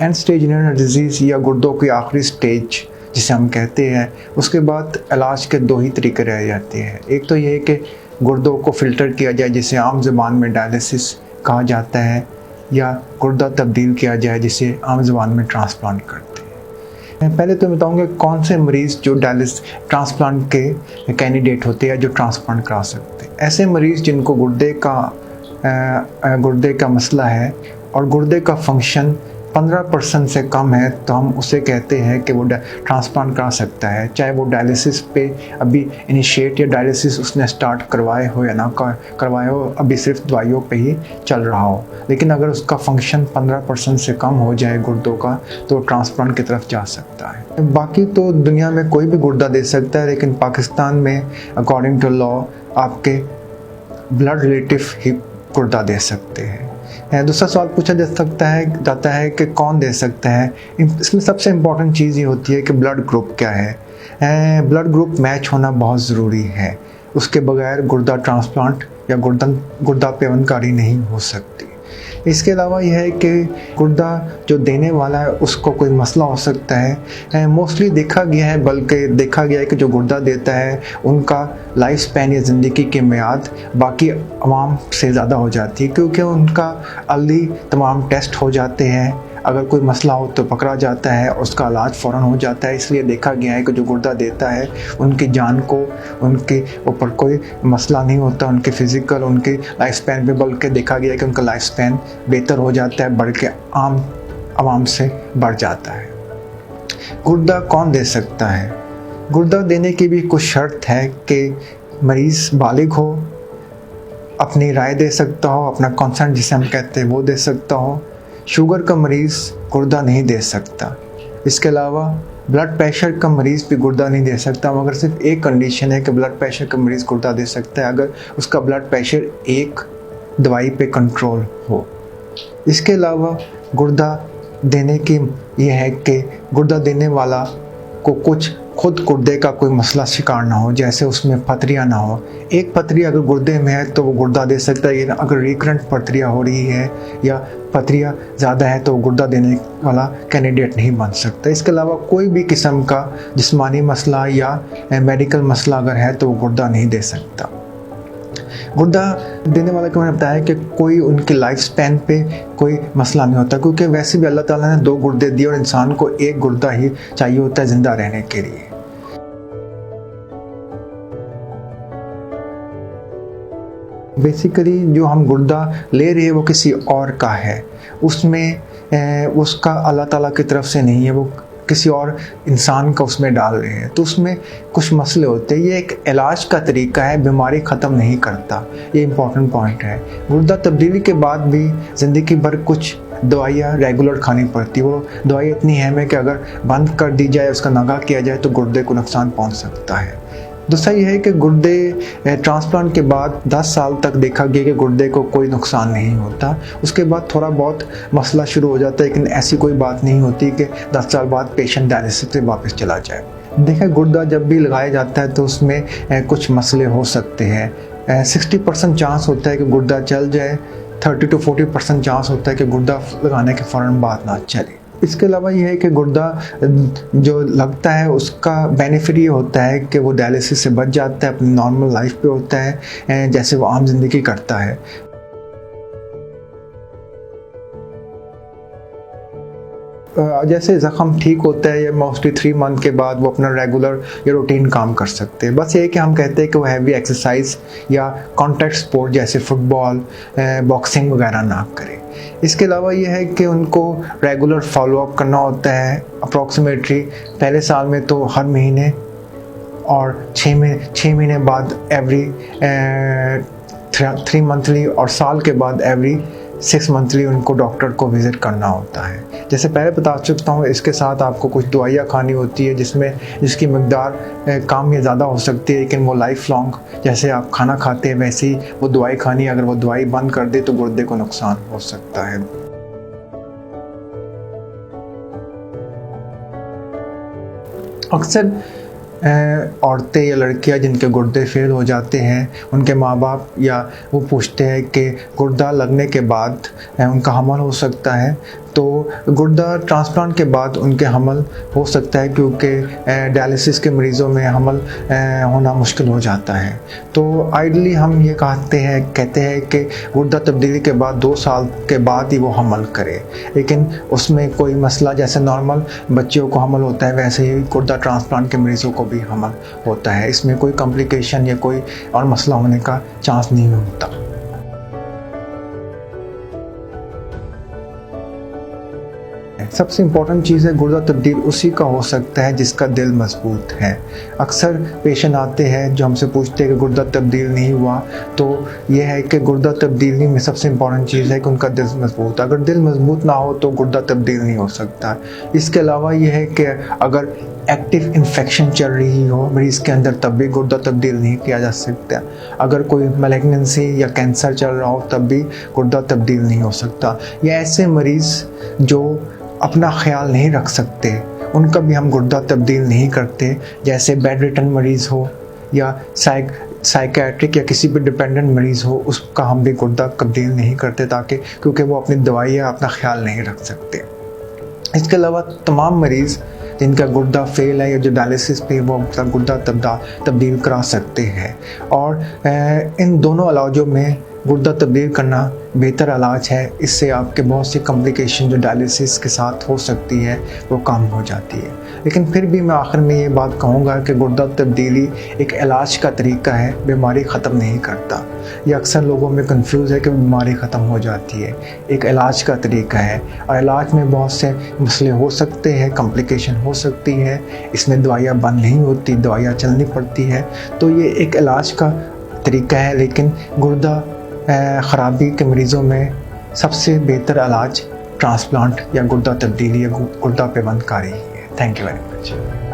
And stage renal disease या गुर्दों की आखिरी स्टेज जिसे हम कहते हैं, उसके बाद इलाज के दो ही तरीके रह जाते हैं। एक तो ये है कि गुर्दों को फ़िल्टर किया जाए जिसे आम ज़बान में डायलिसिस कहा जाता है, या गुर्दा तब्दील किया जाए जिसे आम ज़बान में ट्रांसप्लांट करते हैं। पहले तो बताऊंगा कौन से मरीज़ जो डायलिसिस ट्रांसप्लांट के कैंडिडेट होते हैं जो ट्रांसप्लांट करा सकते हैं। ऐसे मरीज़ जिनको गुर्दे का मसला है और गुर्दे का फंक्शन 15% से कम है, तो हम उसे कहते हैं कि वो ट्रांसप्लांट करा सकता है, चाहे वो डायलिसिस पे अभी इनिशिएट या डायलिसिस उसने स्टार्ट करवाए हो या ना करवाए हो, अभी सिर्फ दवाइयों पे ही चल रहा हो। लेकिन अगर उसका फंक्शन 15% से कम हो जाए गुर्दों का, तो ट्रांसप्लांट की तरफ जा सकता है। बाकी तो दुनिया में कोई भी गुर्दा दे सकता है, लेकिन पाकिस्तान में अकॉर्डिंग टू लॉ आपके ब्लड रिलेटिव ही गुर्दा दे सकते हैं। दूसरा सवाल पूछा जाता है कि कौन दे सकता है। इसमें सबसे इम्पॉर्टेंट चीज़ ये होती है कि ब्लड ग्रुप क्या है। ब्लड ग्रुप मैच होना बहुत ज़रूरी है, उसके बगैर गुर्दा ट्रांसप्लांट या गुर्दा पेवनकारी नहीं हो सकती। इसके अलावा यह है कि गुर्दा जो देने वाला है उसको कोई मसला हो सकता है। मोस्टली देखा गया है कि जो गुर्दा देता है उनका लाइफ स्पैन या ज़िंदगी की मियाद बाकी अवाम से ज़्यादा हो जाती है, क्योंकि उनका अर्ली तमाम टेस्ट हो जाते हैं। अगर कोई मसला हो तो पकड़ा जाता है, उसका इलाज फ़ौरन हो जाता है। इसलिए देखा गया है कि जो गुर्दा देता है उनकी जान को, उनके ऊपर कोई मसला नहीं होता, उनके फ़िज़िकल, उनके लाइफ स्पैन पे, बल्कि देखा गया है कि उनका लाइफ स्पैन बेहतर हो जाता है, बढ़ के आम आवाम से बढ़ जाता है। गुर्दा कौन दे सकता है? गुर्दा देने की भी कुछ शर्त है कि मरीज़ बालिग हो, अपनी राय दे सकता हो, अपना कंसेंट जिसे हम कहते हैं वो दे सकता हो। शुगर का मरीज़ गुर्दा नहीं दे सकता। इसके अलावा ब्लड प्रेशर का मरीज़ भी गुर्दा नहीं दे सकता, मगर सिर्फ एक कंडीशन है कि ब्लड प्रेशर का मरीज़ गुर्दा दे सकता है अगर उसका ब्लड प्रेशर एक दवाई पे कंट्रोल हो। इसके अलावा गुर्दा देने की यह है कि गुर्दा देने वाला को कुछ खुद गुर्दे का कोई मसला शिकार ना हो, जैसे उसमें पथरियाँ ना हो। एक पथरी अगर गुर्दे में है तो वो गुर्दा दे सकता है, लेकिन अगर रिकरेंट पथरियाँ हो रही है या पथरियाँ ज़्यादा है तो गुर्दा देने वाला कैंडिडेट नहीं बन सकता। इसके अलावा कोई भी किस्म का जिस्मानी मसला या मेडिकल मसला अगर है तो वो गुर्दा नहीं दे सकता। गुर्दा देने वाला को मैंने बताया कि कोई उनकी लाइफ स्पैन पे कोई मसला नहीं होता, क्योंकि वैसे भी अल्लाह ताला ने 2 गुर्दे दिए और इंसान को एक गुर्दा ही चाहिए होता है ज़िंदा रहने के लिए। बेसिकली जो हम गुर्दा ले रहे हैं वो किसी और का है, उसमें उसका अल्लाह ताला की तरफ से नहीं है, वो किसी और इंसान का उसमें डाल रहे हैं, तो उसमें कुछ मसले होते हैं। ये एक इलाज का तरीका है, बीमारी ख़त्म नहीं करता, ये इम्पॉर्टेंट पॉइंट है। गुर्दा तब्दीली के बाद भी ज़िंदगी भर कुछ दवाइयाँ रेगुलर खानी पड़ती है। वो दवाई इतनी अहम है कि अगर बंद कर दी जाए, उसका नगा किया जाए तो गुर्दे को नुकसान पहुँच सकता है। दूसरा ये है कि गुर्दे ट्रांसप्लांट के बाद 10 साल तक देखा गया कि गुर्दे को कोई नुकसान नहीं होता। उसके बाद थोड़ा बहुत मसला शुरू हो जाता है, लेकिन ऐसी कोई बात नहीं होती कि 10 साल बाद पेशेंट डायलिसिस पे वापस चला जाए। देखा, गुर्दा जब भी लगाया जाता है तो उसमें कुछ मसले हो सकते हैं। 60% चांस होता है कि गुर्दा चल जाए, 30 to 40% चांस होता है कि गुर्दा लगाने के फ़ौरन बाद ना चले। इसके अलावा ये है कि गुर्दा जो लगता है उसका बेनिफिट ये होता है कि वो डायलिसिस से बच जाता है, अपनी नॉर्मल लाइफ पे होता है जैसे वो आम जिंदगी करता है। जैसे ज़ख़म ठीक होता है या मोस्टली 3 मंथ के बाद वो अपना रेगुलर या रूटीन काम कर सकते हैं। बस ये कि हम कहते हैं कि वो हैवी एक्सरसाइज या कॉन्टैक्ट स्पोर्ट जैसे फुटबॉल, बॉक्सिंग वगैरह ना करें। इसके अलावा ये है कि उनको रेगुलर फॉलोअप करना होता है। अप्रॉक्सीमेटली पहले साल में तो हर महीने और 6 महीने बाद एवरी 3 मंथली और साल के बाद एवरी 6 मंथली उनको डॉक्टर को विज़िट करना होता है। जैसे पहले बता चुका हूँ, इसके साथ आपको कुछ दवाइयाँ खानी होती है जिसकी मकदार कम या ज़्यादा हो सकती है, लेकिन वो लाइफ लॉन्ग जैसे आप खाना खाते हैं वैसे ही वो दवाई खानी है। अगर वो दवाई बंद कर दे तो गुर्दे को नुकसान हो सकता है। अक्सर औरतें या लड़कियां जिनके गुर्दे फेल हो जाते हैं, उनके माँ बाप या वो पूछते हैं कि गुर्दा लगने के बाद उनका हमल हो सकता है। तो गुर्दा ट्रांसप्लांट के बाद उनके हमल हो सकता है, क्योंकि डायलिसिस के मरीज़ों में हमल होना मुश्किल हो जाता है। तो आइडली हम ये कहते हैं कि गुर्दा तब्दीली के बाद 2 साल के बाद ही वो हमल करे, लेकिन उसमें कोई मसला, जैसे नॉर्मल बच्चों को हमल होता है वैसे ही गुर्दा ट्रांसप्लांट के मरीज़ों को भी हमल होता है। इसमें कोई कॉम्प्लिकेशन या कोई और मसला होने का चांस नहीं होता। सबसे इम्पॉर्टेंट चीज़ है, गुर्दा तब्दील उसी का हो सकता है जिसका दिल मजबूत है। अक्सर पेशेंट आते हैं जो हमसे पूछते हैं कि गुर्दा तब्दील नहीं हुआ, तो ये है कि गुर्दा तब्दीली में सबसे इम्पॉर्टेंट चीज़ है कि उनका दिल मजबूत। अगर दिल मजबूत ना हो तो गुर्दा तब्दील नहीं हो सकता। इसके अलावा ये है कि अगर एक्टिव इन्फेक्शन चल रही हो मरीज़ के अंदर तब भी गुर्दा तब्दील नहीं किया जा सकता। अगर कोई मैलिग्नेंसी या कैंसर चल रहा हो तब भी गुर्दा तब्दील नहीं हो सकता। या ऐसे मरीज़ जो अपना ख्याल नहीं रख सकते, उनका भी हम गुर्दा तब्दील नहीं करते, जैसे बेड रिटन मरीज़ हो या साइकेट्रिक या किसी भी डिपेंडेंट मरीज़ हो, उसका हम भी गुर्दा तब्दील नहीं करते, ताकि क्योंकि वो अपनी दवाई या अपना ख्याल नहीं रख सकते। इसके अलावा तमाम मरीज़ जिनका गुर्दा फेल है या जो डायलिसिस पे वो अपना गुर्दा तब्दील करा सकते हैं। और इन दोनों इलाजों में गुर्दा तब्दील करना बेहतर इलाज है। इससे आपके बहुत सी कॉम्प्लिकेशन जो डायलिसिस के साथ हो सकती है वो कम हो जाती है। लेकिन फिर भी मैं आखिर में ये बात कहूँगा कि गुर्दा तब्दीली एक इलाज का तरीका है, बीमारी ख़त्म नहीं करता। ये अक्सर लोगों में कंफ्यूज है कि बीमारी ख़त्म हो जाती है, एक इलाज का तरीका है। और इलाज में बहुत से मसले हो सकते हैं, कॉम्प्लिकेशन हो सकती है, इसमें दवाइयाँ बंद नहीं होती, दवाइयाँ चलनी पड़ती है। तो ये एक इलाज का तरीका है, लेकिन गुर्दा ख़राबी के मरीज़ों में सबसे बेहतर इलाज ट्रांसप्लांट या गुर्दा तब्दीली या गुर्दा पेवंदकारी ही है। Thank you very much.